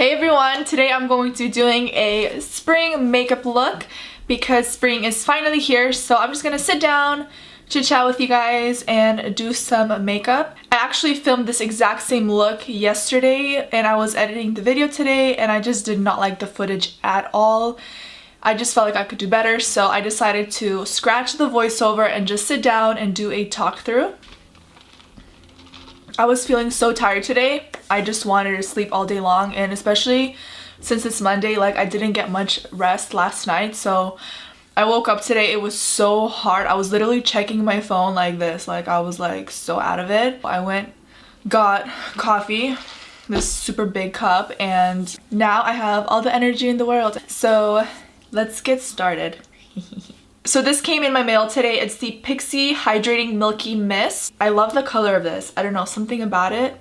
Hey everyone, today I'm going to be doing a spring makeup look because spring is finally here, so I'm just gonna sit down, chit chat with you guys and do some makeup. I actually filmed this exact same look yesterday and I was editing the video today and I just did not like the footage at all. I just felt like I could do better, so I decided to scratch the voiceover and just sit down and do a talk through. I was feeling so tired today. I just wanted to sleep all day long, and especially since it's Monday, like I didn't get much rest last night, so I woke up today. It was so hard. I was literally checking my phone like this, like I was like so out of it. I went, got coffee, this super big cup, and now I have all the energy in the world. So let's get started. So this came in my mail today. It's the Pixi Hydrating Milky Mist. I love the color of this. I don't know, something about it.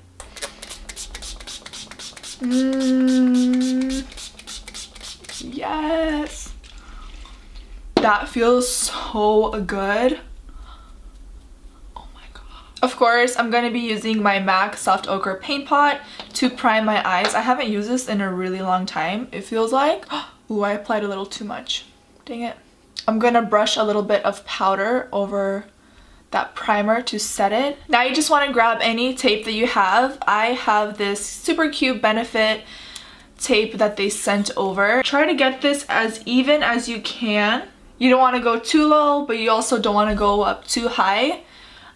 Yes. That feels so good. Oh my god. Of course, I'm going to be using my MAC Soft Ochre Paint Pot to prime my eyes. I haven't used this in a really long time, it feels like. Ooh, I applied a little too much. Dang it. I'm gonna brush a little bit of powder over that primer to set it. Now you just want to grab any tape that you have. I have this super cute Benefit tape that they sent over. Try to get this as even as you can. You don't want to go too low, but you also don't want to go up too high.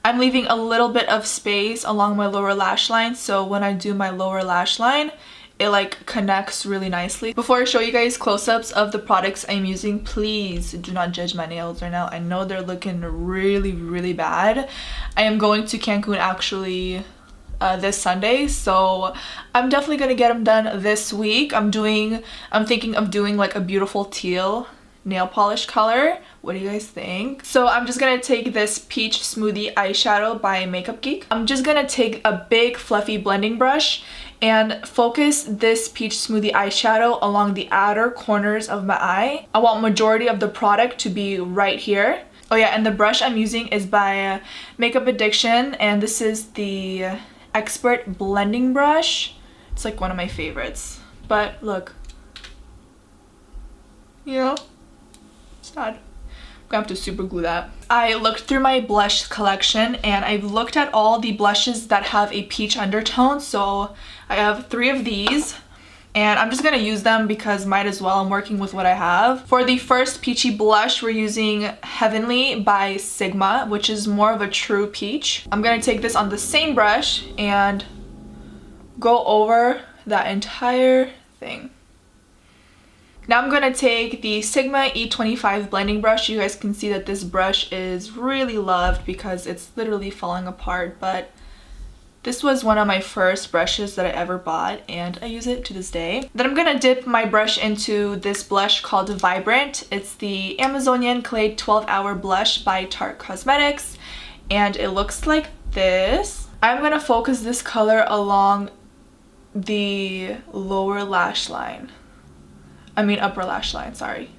I'm leaving a little bit of space along my lower lash line, so when I do my lower lash line, it like connects really nicely. Before I show you guys close-ups of the products I'm using, please do not judge my nails right now. I know they're looking really bad. I am going to Cancun actually this Sunday, so I'm definitely gonna get them done this week. I'm thinking of doing like a beautiful teal nail polish color. What do you guys think? So I'm just gonna take this Peach Smoothie eyeshadow by Makeup Geek. I'm just gonna take a big fluffy blending brush and focus this Peach Smoothie eyeshadow along the outer corners of my eye. I want majority of the product to be right here. Oh yeah, and the brush I'm using is by Makeup Addiction, and this is the Expert Blending Brush. It's like one of my favorites. But look, you know, it's not. I'm gonna have to super glue that. I looked through my blush collection and I've looked at all the blushes that have a peach undertone. So I have 3 of these and I'm just gonna use them because might as well. I'm working with what I have. For the first peachy blush, we're using Heavenly by Sigma, which is more of a true peach. I'm gonna take this on the same brush and go over that entire thing. Now I'm gonna take the Sigma E25 blending brush. You guys can see that this brush is really loved because it's literally falling apart, but this was one of my first brushes that I ever bought and I use it to this day. Then I'm gonna dip my brush into this blush called Vibrant. It's the Amazonian Clay 12-Hour Blush by Tarte Cosmetics and it looks like this. I'm gonna focus this color along the lower lash line. Upper lash line, sorry.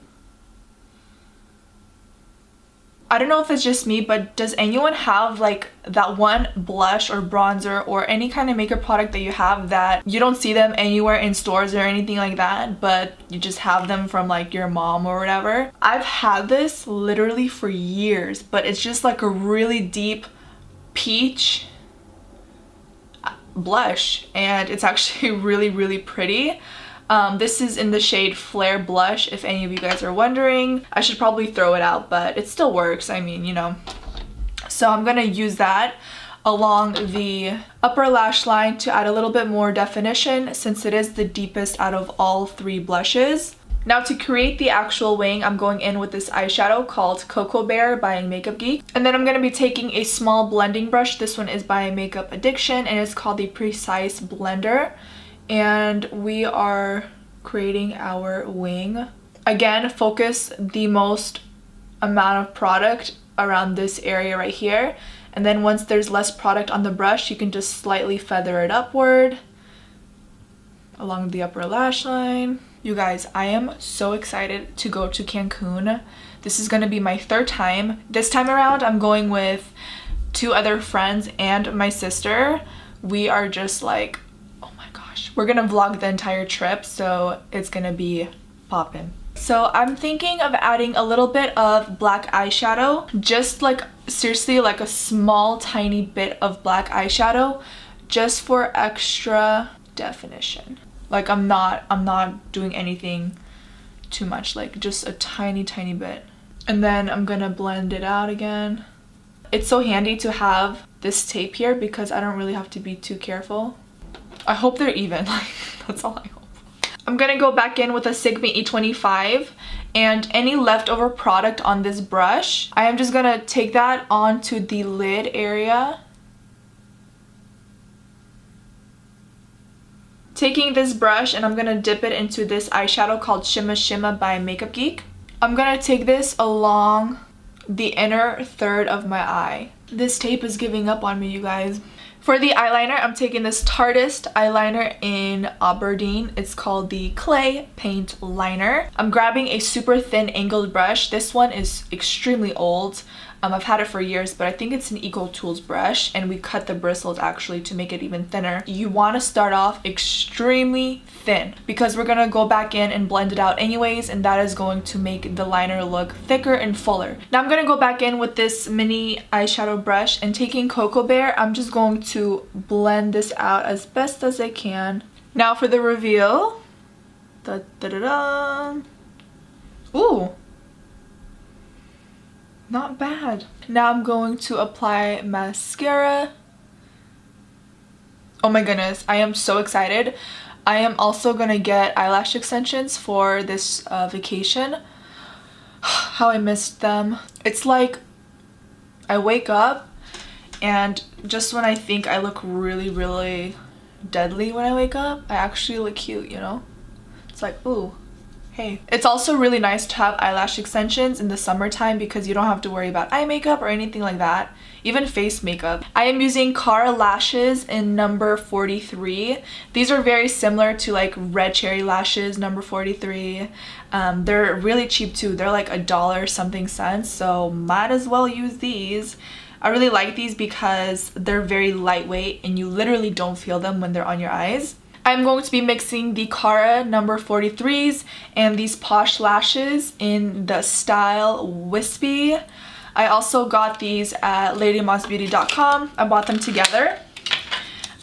I don't know if it's just me, but does anyone have like that one blush or bronzer or any kind of makeup product that you have that you don't see them anywhere in stores or anything like that, but you just have them from like your mom or whatever? I've had this literally for years, but it's just like a really deep peach blush and it's actually really pretty. This is in the shade Flare Blush, if any of you guys are wondering. I should probably throw it out, but it still works, I mean, you know. So I'm gonna use that along the upper lash line to add a little bit more definition since it is the deepest out of all 3 blushes. Now to create the actual wing, I'm going in with this eyeshadow called Cocoa Bear by Makeup Geek. And then I'm going to be taking a small blending brush. This one is by Makeup Addiction and it's called the Precise Blender. And we are creating our wing. Again, focus the most amount of product around this area right here. And then once there's less product on the brush, you can just slightly feather it upward along the upper lash line. You guys, I am so excited to go to Cancun. This is gonna be my 3rd time. This time around, I'm going with 2 other friends and my sister. We are just like, oh my gosh, we're gonna vlog the entire trip, so it's gonna be poppin'. So I'm thinking of adding a little bit of black eyeshadow, just like seriously like a small tiny bit of black eyeshadow, just for extra definition. Like I'm not doing anything too much, like just a tiny bit. And then I'm gonna blend it out again. It's so handy to have this tape here because I don't really have to be too careful. I hope they're even, like that's all I hope. I'm gonna go back in with a Sigma E25 and any leftover product on this brush, I am just gonna take that onto the lid area. Taking this brush and I'm gonna dip it into this eyeshadow called Shimma Shimma by Makeup Geek. I'm gonna take this along the inner third of my eye. This tape is giving up on me, you guys. For the eyeliner, I'm taking this Tarteist eyeliner in Aberdeen. It's called the Clay Paint Liner. I'm grabbing a super thin angled brush. This one is extremely old. I've had it for years, but I think it's an Eco Tools brush, and we cut the bristles actually to make it even thinner. You want to start off extremely thin because we're gonna go back in and blend it out anyways, and that is going to make the liner look thicker and fuller. Now I'm gonna go back in with this mini eyeshadow brush, and taking Cocoa Bear, I'm just going to blend this out as best as I can. Now for the reveal. Da, da, da, da. Ooh. Not bad. Now I'm going to apply mascara. Oh my goodness, I am so excited. I am also gonna get eyelash extensions for this vacation. How I missed them. It's like I wake up and just when I think I look really deadly when I wake up, I actually look cute, you know? It's like, ooh. Hey. It's also really nice to have eyelash extensions in the summertime because you don't have to worry about eye makeup or anything like that, even face makeup. I am using Cara lashes in number 43. These are very similar to like Red Cherry lashes number 43. They're really cheap too. They're like $1 something cents, so might as well use these. I really like these because they're very lightweight and you literally don't feel them when they're on your eyes. I'm going to be mixing the Cara number 43s and these Posh lashes in the style Wispy. I also got these at ladymossbeauty.com. I bought them together.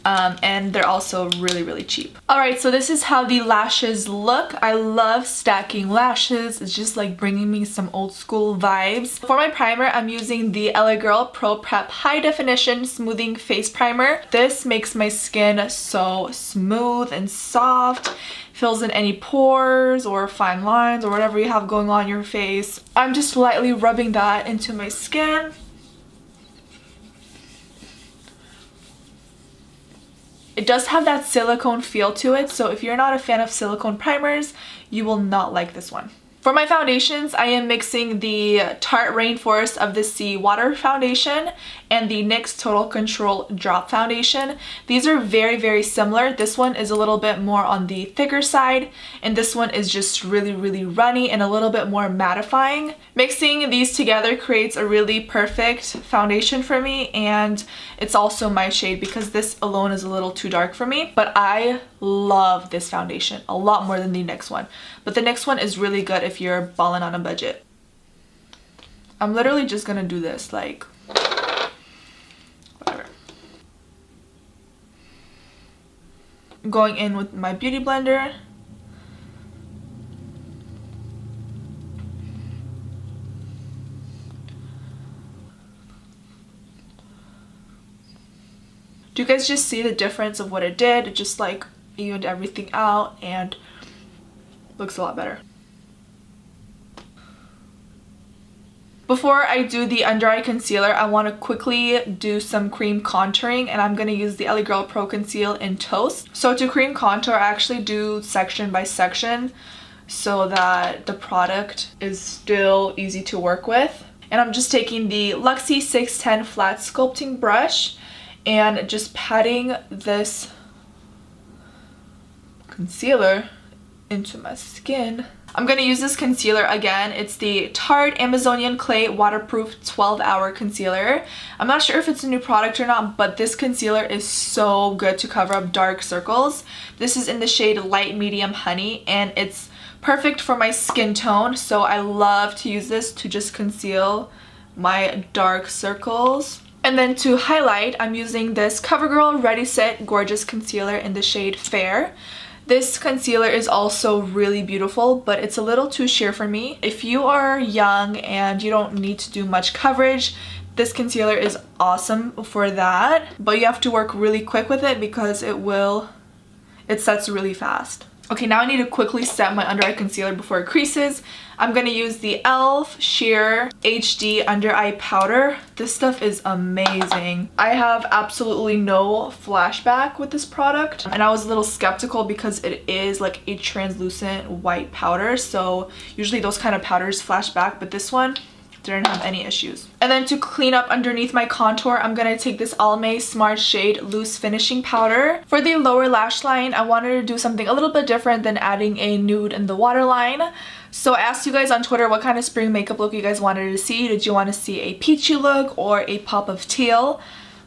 And they're also really cheap. Alright, so this is how the lashes look. I love stacking lashes. It's just like bringing me some old school vibes. For my primer, I'm using the LA Girl Pro Prep High Definition Smoothing Face Primer. This makes my skin so smooth and soft. Fills in any pores or fine lines or whatever you have going on in your face. I'm just lightly rubbing that into my skin. It does have that silicone feel to it, so if you're not a fan of silicone primers, you will not like this one. For my foundations, I am mixing the Tarte Rainforest of the Sea Water Foundation and the NYX Total Control Drop Foundation. These are very similar. This one is a little bit more on the thicker side, and this one is just really runny and a little bit more mattifying. Mixing these together creates a really perfect foundation for me, and it's also my shade because this alone is a little too dark for me. But I love this foundation a lot more than the NYX one. But the NYX one is really good if you're balling on a budget. I'm literally just gonna do this, like, whatever. I'm going in with my beauty blender. Do you guys just see the difference of what it did? It just like evened everything out and looks a lot better. Before I do the under eye concealer, I want to quickly do some cream contouring, and I'm going to use the LA Girl Pro Conceal in Toast. So to cream contour, I actually do section by section so that the product is still easy to work with. And I'm just taking the Luxie 610 flat sculpting brush and just patting this concealer into my skin. I'm gonna use this concealer again. It's the Tarte Amazonian Clay Waterproof 12-Hour Concealer. I'm not sure if it's a new product or not, but this concealer is so good to cover up dark circles. This is in the shade Light Medium Honey, and it's perfect for my skin tone, so I love to use this to just conceal my dark circles. And then to highlight, I'm using this CoverGirl Ready Set Gorgeous Concealer in the shade Fair. This concealer is also really beautiful, but it's a little too sheer for me. If you are young and you don't need to do much coverage, this concealer is awesome for that. But you have to work really quick with it because it sets really fast. Okay, now I need to quickly set my under eye concealer before it creases. I'm gonna use the e.l.f. Sheer HD Under Eye Powder. This stuff is amazing. I have absolutely no flashback with this product, and I was a little skeptical because it is like a translucent white powder, so usually those kind of powders flash back, but this one didn't have any issues. And then to clean up underneath my contour, I'm gonna take this Almay Smart Shade Loose Finishing Powder. For the lower lash line, I wanted to do something a little bit different than adding a nude in the waterline. So I asked you guys on Twitter what kind of spring makeup look you guys wanted to see. Did you want to see a peachy look or a pop of teal?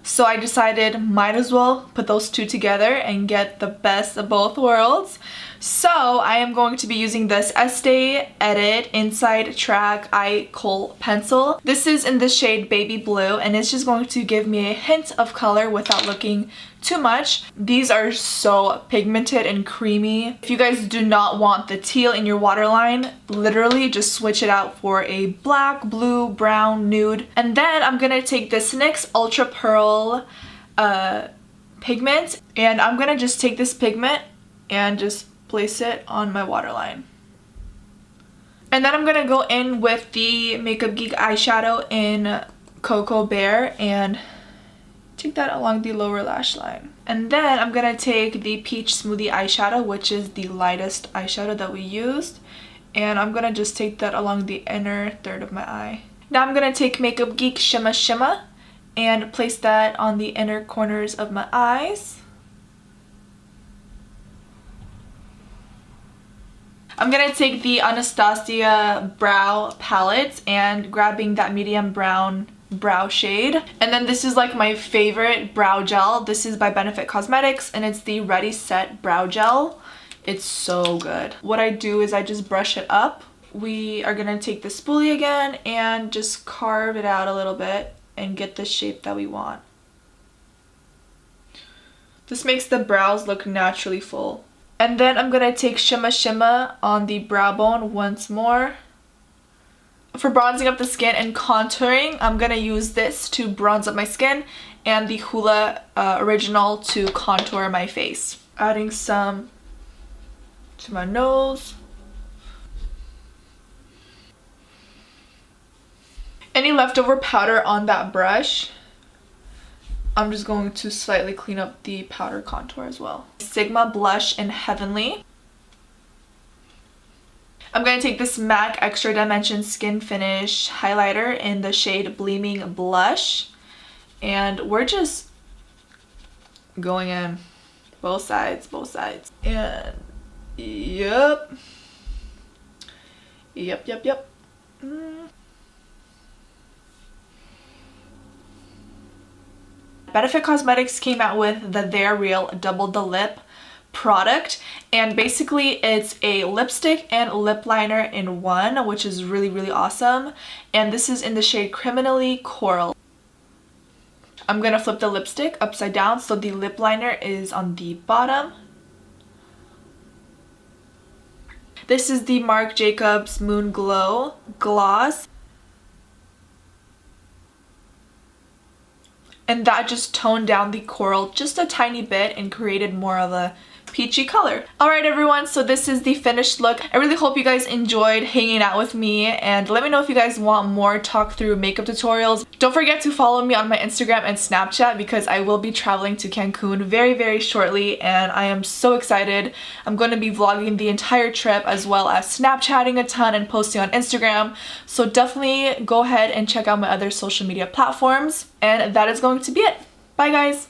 So I decided might as well put those two together and get the best of both worlds. So I am going to be using this Estee Edit Inside Track Eye Kohl Pencil. This is in the shade Baby Blue, and it's just going to give me a hint of color without looking too much. These are so pigmented and creamy. If you guys do not want the teal in your waterline, literally just switch it out for a black, blue, brown, nude. And then I'm gonna take this NYX Ultra Pearl pigment, and I'm gonna just take this pigment and just place it on my waterline. And then I'm gonna go in with the Makeup Geek eyeshadow in Cocoa Bear and take that along the lower lash line. And then I'm gonna take the Peach Smoothie eyeshadow, which is the lightest eyeshadow that we used, and I'm gonna just take that along the inner third of my eye. Now I'm gonna take Makeup Geek Shimma Shimma and place that on the inner corners of my eyes. I'm gonna take the Anastasia brow palette and grabbing that medium brown brow shade. And then this is like my favorite brow gel. This is by Benefit Cosmetics, and it's the Ready Set Brow Gel. It's so good. What I do is I just brush it up. We are gonna take the spoolie again and just carve it out a little bit and get the shape that we want. This makes the brows look naturally full. And then I'm gonna take Shimma Shimma on the brow bone once more. For bronzing up the skin and contouring, I'm gonna use this to bronze up my skin and the Hoola Original to contour my face. Adding some to my nose. Any leftover powder on that brush, I'm just going to slightly clean up the powder contour as well. Sigma blush in Heavenly. I'm going to take this MAC Extra Dimension Skin Finish highlighter in the shade Gleaming Blush, and we're just going in both sides, and yep. Benefit Cosmetics came out with the They're Real Double the Lip product, and basically it's a lipstick and lip liner in one, which is really awesome. And this is in the shade Criminally Coral. I'm gonna flip the lipstick upside down so the lip liner is on the bottom. This is the Marc Jacobs Moon Glow Gloss. And that just toned down the coral just a tiny bit and created more of a peachy color. Alright everyone, so this is the finished look. I really hope you guys enjoyed hanging out with me, and let me know if you guys want more talk through makeup tutorials. Don't forget to follow me on my Instagram and Snapchat because I will be traveling to Cancun very shortly, and I am so excited. I'm going to be vlogging the entire trip as well as Snapchatting a ton and posting on Instagram, so definitely go ahead and check out my other social media platforms. And that is going to be it. Bye guys!